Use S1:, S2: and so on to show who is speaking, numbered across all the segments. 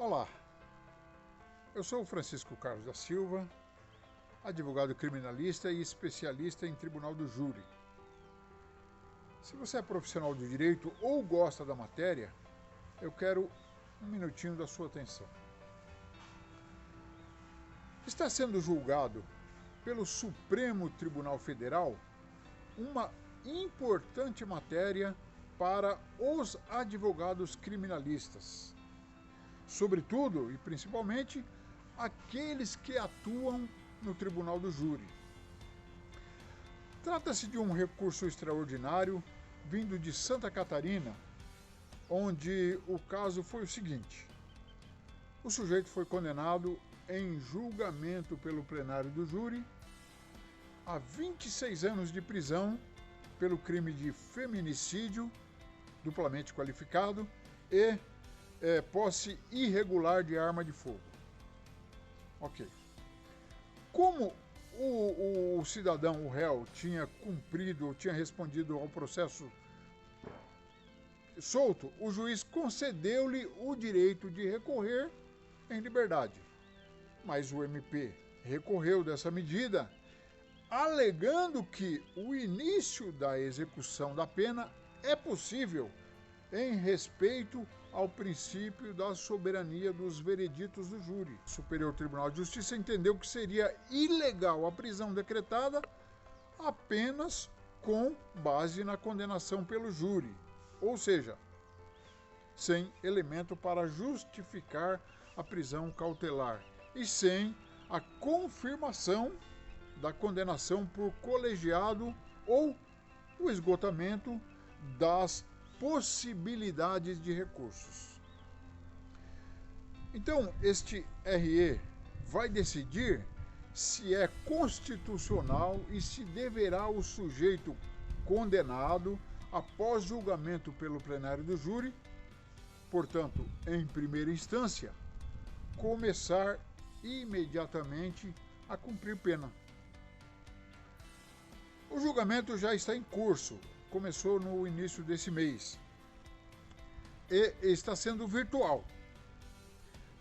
S1: Olá, eu sou o Francisco Carlos da Silva, advogado criminalista e especialista em tribunal do júri. Se você é profissional do direito ou gosta da matéria, eu quero um minutinho da sua atenção. Está sendo julgado pelo Supremo Tribunal Federal uma importante matéria para os advogados criminalistas, sobretudo e principalmente aqueles que atuam no tribunal do júri. Trata-se de um recurso extraordinário vindo de Santa Catarina, onde o caso foi o seguinte: o sujeito foi condenado em julgamento pelo plenário do júri a 26 anos de prisão pelo crime de feminicídio duplamente qualificado e posse irregular de arma de fogo. Ok. Como o cidadão, o réu, tinha cumprido, ou tinha respondido ao processo solto, o juiz concedeu-lhe o direito de recorrer em liberdade. Mas o MP recorreu dessa medida, alegando que o início da execução da pena é possível em respeito ao princípio da soberania dos vereditos do júri. O Superior Tribunal de Justiça entendeu que seria ilegal a prisão decretada apenas com base na condenação pelo júri, ou seja, sem elemento para justificar a prisão cautelar e sem a confirmação da condenação por colegiado ou o esgotamento das possibilidades de recursos. Então, este RE vai decidir se é constitucional e se deverá o sujeito condenado, após julgamento pelo plenário do júri, portanto, em primeira instância, começar imediatamente a cumprir pena. O julgamento já está em curso. Começou no início desse mês e está sendo virtual.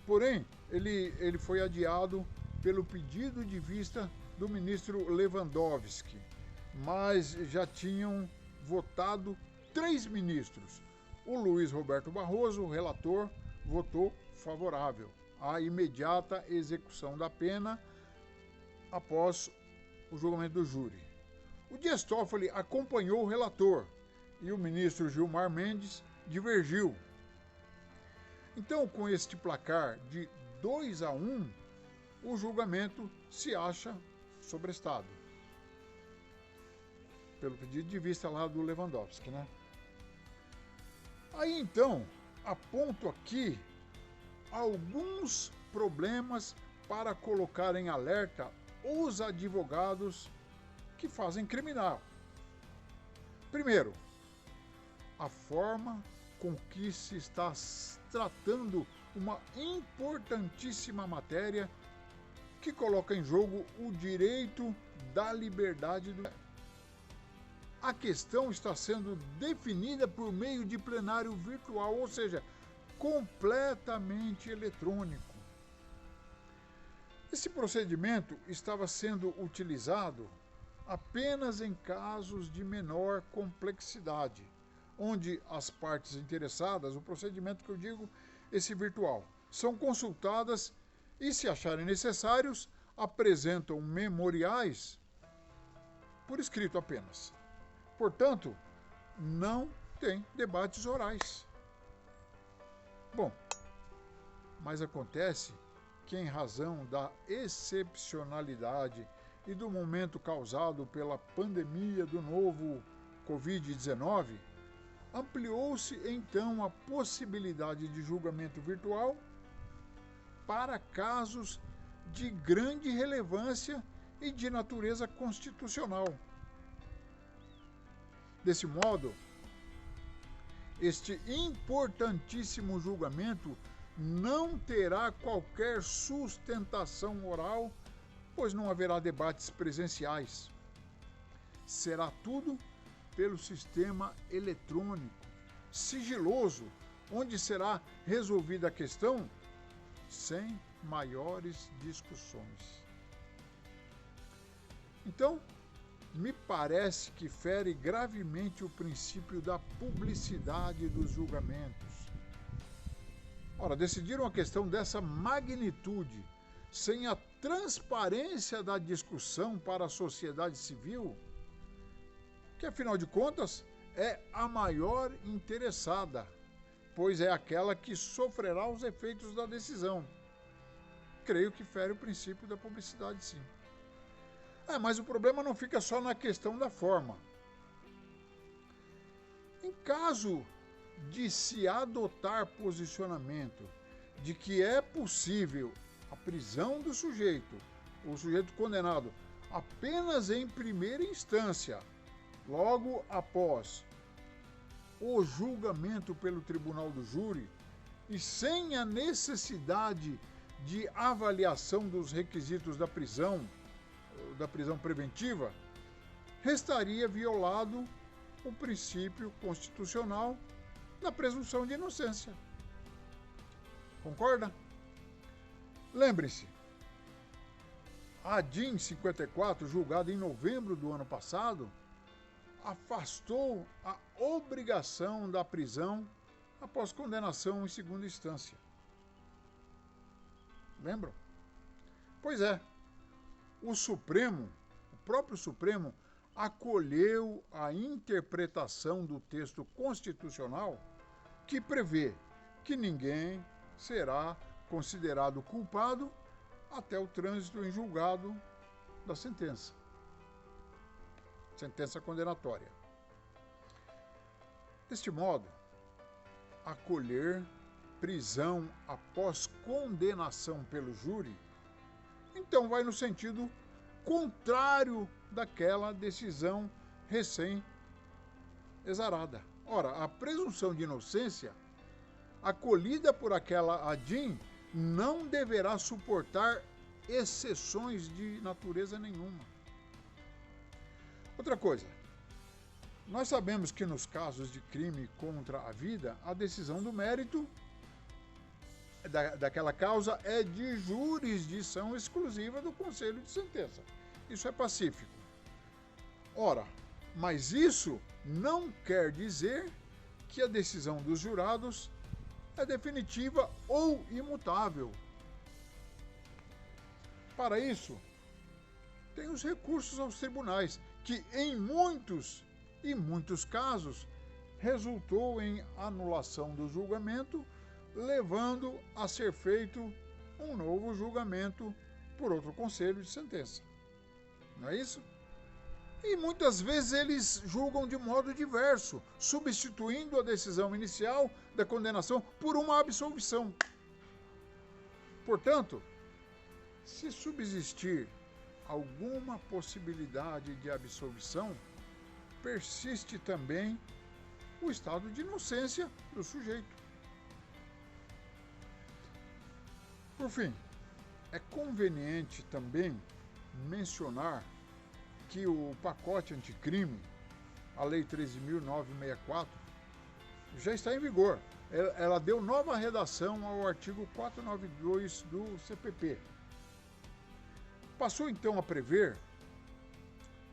S1: Porém, ele foi adiado pelo pedido de vista do ministro Lewandowski, mas já tinham votado 3 ministros. O Luiz Roberto Barroso, o relator, votou favorável à imediata execução da pena após o julgamento do júri. O Dias Toffoli acompanhou o relator e o ministro Gilmar Mendes divergiu. Então, com este placar de 2-1, o julgamento se acha sobrestado. Pelo pedido de vista lá do Lewandowski, né? Aí então, aponto aqui alguns problemas para colocar em alerta os advogados que fazem criminal. Primeiro, a forma com que se está tratando uma importantíssima matéria que coloca em jogo o direito da liberdade do... A questão está sendo definida por meio de plenário virtual, ou seja, completamente eletrônico. Esse procedimento estava sendo utilizado apenas em casos de menor complexidade, onde as partes interessadas, o procedimento que eu digo, esse virtual, são consultadas e, se acharem necessários, apresentam memoriais por escrito apenas. Portanto, não tem debates orais. Bom, mas acontece que, em razão da excepcionalidade e do momento causado pela pandemia do novo Covid-19, ampliou-se então a possibilidade de julgamento virtual para casos de grande relevância e de natureza constitucional. Desse modo, este importantíssimo julgamento não terá qualquer sustentação oral, pois não haverá debates presenciais. Será tudo pelo sistema eletrônico, sigiloso, onde será resolvida a questão sem maiores discussões. Então, me parece que fere gravemente o princípio da publicidade dos julgamentos. Ora, decidir uma questão dessa magnitude, sem a transparência da discussão para a sociedade civil, que afinal de contas é a maior interessada, pois é aquela que sofrerá os efeitos da decisão. Creio que fere o princípio da publicidade, sim. Mas o problema não fica só na questão da forma. Em caso de se adotar posicionamento de que é possível a prisão do sujeito, o sujeito condenado, apenas em primeira instância, logo após o julgamento pelo tribunal do júri, e sem a necessidade de avaliação dos requisitos da prisão preventiva, restaria violado o princípio constitucional da presunção de inocência. Concorda? Lembre-se, a DIN 54, julgada em novembro do ano passado, afastou a obrigação da prisão após condenação em segunda instância. Lembram? Pois é, o próprio Supremo, acolheu a interpretação do texto constitucional que prevê que ninguém será considerado culpado até o trânsito em julgado da sentença condenatória. Deste modo, acolher prisão após condenação pelo júri, então vai no sentido contrário daquela decisão recém-exarada. Ora, a presunção de inocência, acolhida por aquela ADIM, não deverá suportar exceções de natureza nenhuma. Outra coisa, nós sabemos que nos casos de crime contra a vida, a decisão do mérito daquela causa é de jurisdição exclusiva do Conselho de Sentença. Isso é pacífico. Ora, mas isso não quer dizer que a decisão dos jurados é definitiva ou imutável. Para isso, tem os recursos aos tribunais, que em muitos casos resultou em anulação do julgamento, levando a ser feito um novo julgamento por outro conselho de sentença. Não é isso? E muitas vezes eles julgam de modo diverso, substituindo a decisão inicial da condenação por uma absolvição. Portanto, se subsistir alguma possibilidade de absolvição, persiste também o estado de inocência do sujeito. Por fim, é conveniente também mencionar que o pacote anticrime, a Lei 13.964, já está em vigor. Ela deu nova redação ao artigo 492 do CPP. Passou então a prever,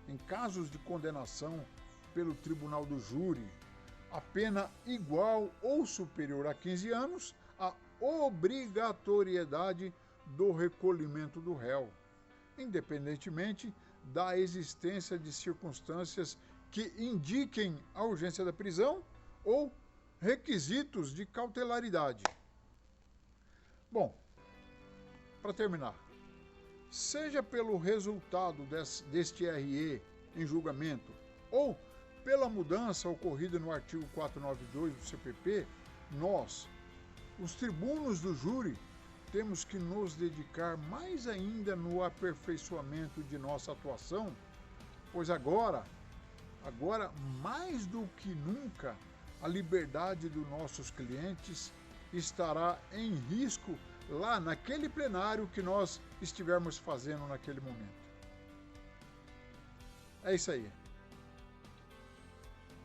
S1: em casos de condenação pelo tribunal do júri, a pena igual ou superior a 15 anos, a obrigatoriedade do recolhimento do réu, independentemente da existência de circunstâncias que indiquem a urgência da prisão ou requisitos de cautelaridade. Bom, para terminar, seja pelo resultado deste RE em julgamento ou pela mudança ocorrida no artigo 492 do CPP, nós, os tribunos do júri, temos que nos dedicar mais ainda no aperfeiçoamento de nossa atuação, pois agora mais do que nunca, a liberdade dos nossos clientes estará em risco lá naquele plenário que nós estivermos fazendo naquele momento. É isso aí.